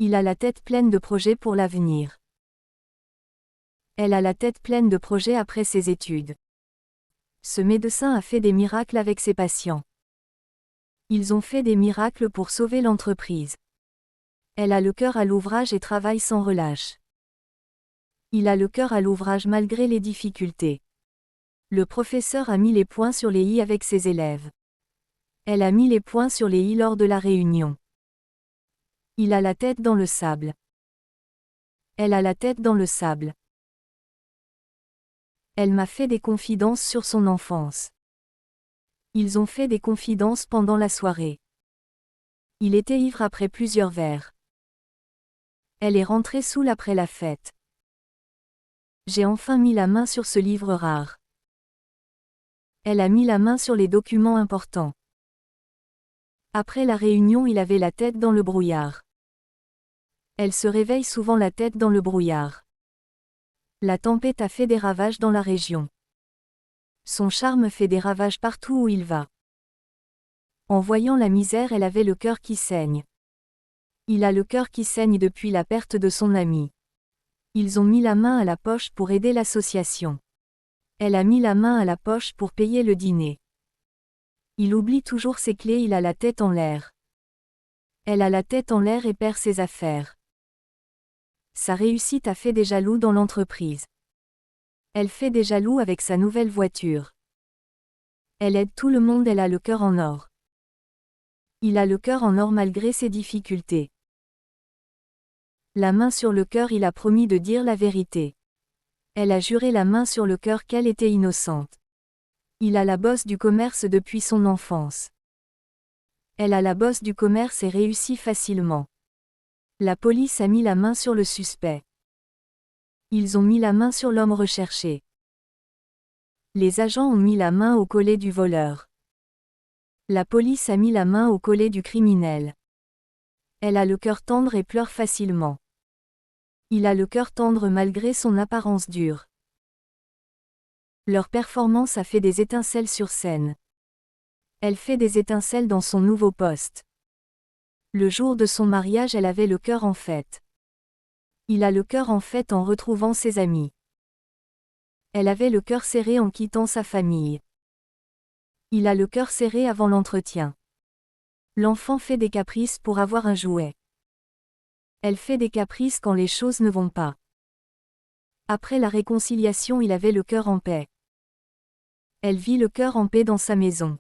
Il a la tête pleine de projets pour l'avenir. Elle a la tête pleine de projets après ses études. Ce médecin a fait des miracles avec ses patients. Ils ont fait des miracles pour sauver l'entreprise. Elle a le cœur à l'ouvrage et travaille sans relâche. Il a le cœur à l'ouvrage malgré les difficultés. Le professeur a mis les points sur les i avec ses élèves. Elle a mis les points sur les i lors de la réunion. Il a la tête dans le sable. Elle a la tête dans le sable. Elle m'a fait des confidences sur son enfance. Ils ont fait des confidences pendant la soirée. Il était ivre après plusieurs verres. Elle est rentrée saoule après la fête. J'ai enfin mis la main sur ce livre rare. Elle a mis la main sur les documents importants. Après la réunion, il avait la tête dans le brouillard. Elle se réveille souvent la tête dans le brouillard. La tempête a fait des ravages dans la région. Son charme fait des ravages partout où il va. En voyant la misère, elle avait le cœur qui saigne. Il a le cœur qui saigne depuis la perte de son ami. Ils ont mis la main à la poche pour aider l'association. Elle a mis la main à la poche pour payer le dîner. Il oublie toujours ses clés, il a la tête en l'air. Elle a la tête en l'air et perd ses affaires. Sa réussite a fait des jaloux dans l'entreprise. Elle fait des jaloux avec sa nouvelle voiture. Elle aide tout le monde, elle a le cœur en or. Il a le cœur en or malgré ses difficultés. La main sur le cœur, il a promis de dire la vérité. Elle a juré la main sur le cœur qu'elle était innocente. Il a la bosse du commerce depuis son enfance. Elle a la bosse du commerce et réussit facilement. La police a mis la main sur le suspect. Ils ont mis la main sur l'homme recherché. Les agents ont mis la main au collet du voleur. La police a mis la main au collet du criminel. Elle a le cœur tendre et pleure facilement. Il a le cœur tendre malgré son apparence dure. Leur performance a fait des étincelles sur scène. Elle fait des étincelles dans son nouveau poste. Le jour de son mariage, elle avait le cœur en fête. Il a le cœur en fête en retrouvant ses amis. Elle avait le cœur serré en quittant sa famille. Il a le cœur serré avant l'entretien. L'enfant fait des caprices pour avoir un jouet. Elle fait des caprices quand les choses ne vont pas. Après la réconciliation, il avait le cœur en paix. Elle vit le cœur en paix dans sa maison.